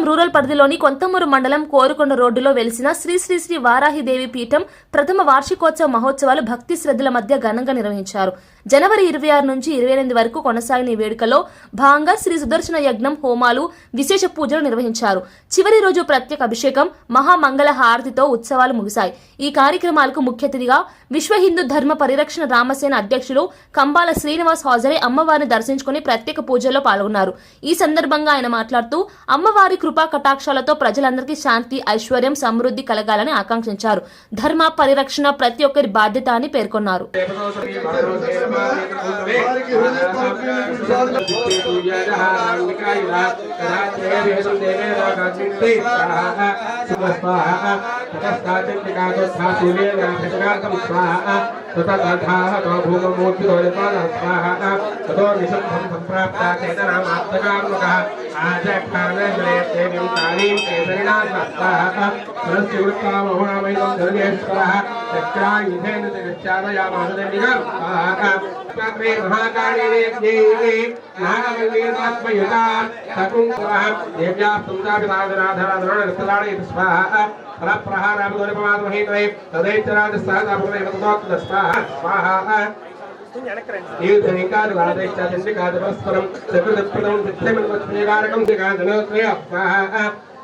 Rural పరిధిలోని కొంతమూరు మండలం కోరుకొండ రోడ్డులో వెలిసిన శ్రీ శ్రీ శ్రీ వారాహిదేవి పీఠం ప్రథమ వార్షికోత్సవ మహోత్సవాలు భక్తి శ్రద్ధల మధ్య ఘనంగా నిర్వహించారు. జనవరి 26 నుంచి 28 వరకు కొనసాగిన ఈ వేడుకలో భాగంగా శ్రీ సుదర్శన యజ్ఞం, హోమాలు, విశేష పూజలు నిర్వహించారు. చివరి రోజు ప్రత్యేక అభిషేకం, మహామంగళ హారతితో ఉత్సవాలు ముగిశాయి. ఈ కార్యక్రమాలకు ముఖ్య అతిథిగా విశ్వ హిందూ ధర్మ పరిరక్షణ రామసేన అధ్యక్షులు కంబాల శ్రీనివాస్ హాజరై అమ్మవారిని దర్శించుకుని ప్రత్యేక పూజల్లో పాల్గొన్నారు. ఈ సందర్భంగా ఆయన మాట్లాడుతూ అమ్మవారి కృపా కటాక్షాలతో ప్రజలందరికీ శాంతి, ఐశ్వర్యం, సమృద్ధి కలగాలని ఆకాంక్షించారు. ధర్మ పరిరక్షణ ప్రతి ఒక్కరి బాధ్యత అని పేర్కొన్నారు.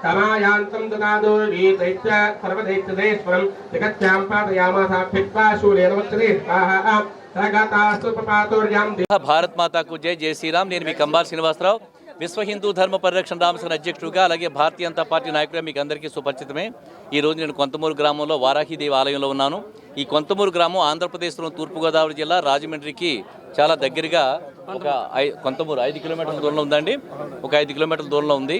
కమాయాంతం దుకాదోర్వీతైత్య సర్వదైత్యదేశ్వరం జగత్యాం పాదయామాసాభిత్వా శూలేన వచ్చతే స్వాహా. భారత్ మాతాకు జై, జై శ్రీరామ్. నేను మీ కంబాల శ్రీనివాసరావు, విశ్వ హిందూ ధర్మ పరిరక్షణ రామసేన అధ్యక్షుడిగా, అలాగే భారతీయ జనతా పార్టీ నాయకుడిగా మీకు అందరికీ సుపరిచితమే. ఈరోజు నేను కొంతమూరు గ్రామంలో వారాహిదేవి ఆలయంలో ఉన్నాను. ఈ కొంతమూరు గ్రామం ఆంధ్రప్రదేశ్లో తూర్పుగోదావరి జిల్లా రాజమండ్రికి చాలా దగ్గరగా ఒక కొంతమూరు 5 కిలోమీటర్ల దూరంలో ఉందండి. ఒక 5 కిలోమీటర్ల దూరంలో ఉంది.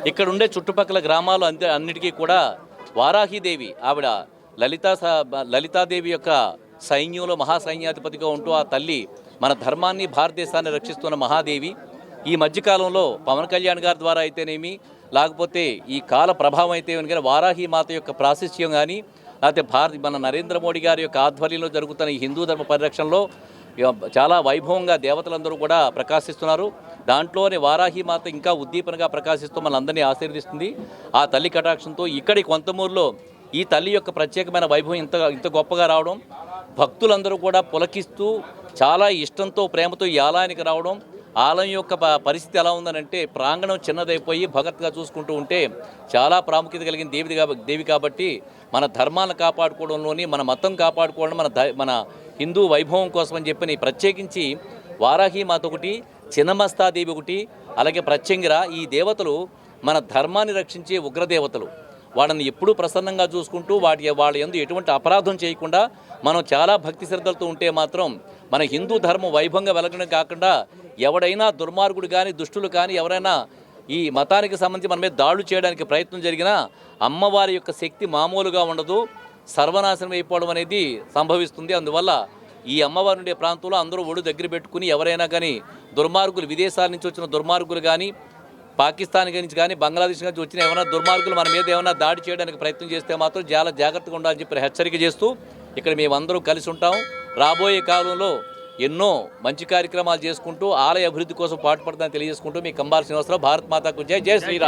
ఇక్కడ ఉండే చుట్టుపక్కల గ్రామాలు అన్నిటికీ కూడా వారాహిదేవి, ఆవిడ లలితాదేవి యొక్క సైన్యంలో మహాసైన్యాధిపతిగా ఉంటూ ఆ తల్లి మన ధర్మాన్ని, భారతదేశాన్ని రక్షిస్తున్న మహాదేవి. ఈ మధ్యకాలంలో పవన్ కళ్యాణ్ గారి ద్వారా అయితేనేమి, లేకపోతే ఈ కాల ప్రభావం అయితే కానీ వారాహి మాత యొక్క ప్రాశస్త్యం కానీ, లేకపోతే మన నరేంద్ర మోడీ గారి యొక్క ఆధ్వర్యంలో జరుగుతున్న ఈ హిందూ ధర్మ పరిరక్షణలో చాలా వైభవంగా దేవతలందరూ కూడా ప్రకాశిస్తున్నారు. దాంట్లోనే వారాహి మాత ఇంకా ఉద్దీపనగా ప్రకాశిస్తూ మనందరినీ ఆశీర్వదిస్తుంది. ఆ తల్లి కటాక్షంతో ఇక్కడి కొంతమూరులో ఈ తల్లి యొక్క ప్రత్యేకమైన వైభవం ఇంత గొప్పగా రావడం, భక్తులందరూ కూడా పులకిస్తూ చాలా ఇష్టంతో, ప్రేమతో ఈ ఆలయానికి రావడం. ఆలయం యొక్క పరిస్థితి ఎలా ఉందనంటే, ప్రాంగణం చిన్నదైపోయి భగత్గా చూసుకుంటూ ఉంటే చాలా ప్రాముఖ్యత కలిగిన దేవి కాబట్టి మన ధర్మాలను కాపాడుకోవడంలోని, మన మతం కాపాడుకోవడం, మన హిందూ వైభవం కోసం అని చెప్పి ప్రత్యేకించి వారాహి మాత ఒకటి, చిన్నమస్తాదేవి ఒకటి, అలాగే ప్రత్యంగిర, ఈ దేవతలు మన ధర్మాన్ని రక్షించే ఉగ్రదేవతలు. వాళ్ళని ఎప్పుడూ ప్రసన్నంగా చూసుకుంటూ వాళ్ళ యందు ఎటువంటి అపరాధం చేయకుండా మనం చాలా భక్తి శ్రద్ధలతో ఉంటే మాత్రం మన హిందూ ధర్మం వైభవంగా వెలగడం కాకుండా ఎవడైనా దుర్మార్గుడు కానీ, దుష్టులు కానీ ఎవరైనా ఈ మతానికి సంబంధించి మన మీద దాడులు చేయడానికి ప్రయత్నం జరిగినా అమ్మవారి యొక్క శక్తి మామూలుగా ఉండదు, సర్వనాశనం అయిపోవడం అనేది సంభవిస్తుంది. అందువల్ల ఈ అమ్మవారి ఉండే ప్రాంతంలో అందరూ ఒడు దగ్గర పెట్టుకుని ఎవరైనా కానీ దుర్మార్గులు, విదేశాల నుంచి వచ్చిన దుర్మార్గులు కానీ, పాకిస్తాన్ నుంచి కానీ, బంగ్లాదేశ్ నుంచి వచ్చిన ఏమైనా దుర్మార్గులు మన మీద ఏమైనా దాడి చేయడానికి ప్రయత్నం చేస్తే మాత్రం చాలా జాగ్రత్తగా ఉండాలని చెప్పి హెచ్చరిక చేస్తూ ఇక్కడ మేమందరూ కలిసి ఉంటాం. రాబోయే కాలంలో ఎన్నో మంచి కార్యక్రమాలు చేసుకుంటూ ఆలయ అభివృద్ధి కోసం పాటుపడతానని తెలియజేసుకుంటూ మీ కంబాల శ్రీనివాసరావు. భారత్ మాతాకు జై, జై శ్రీరామ్.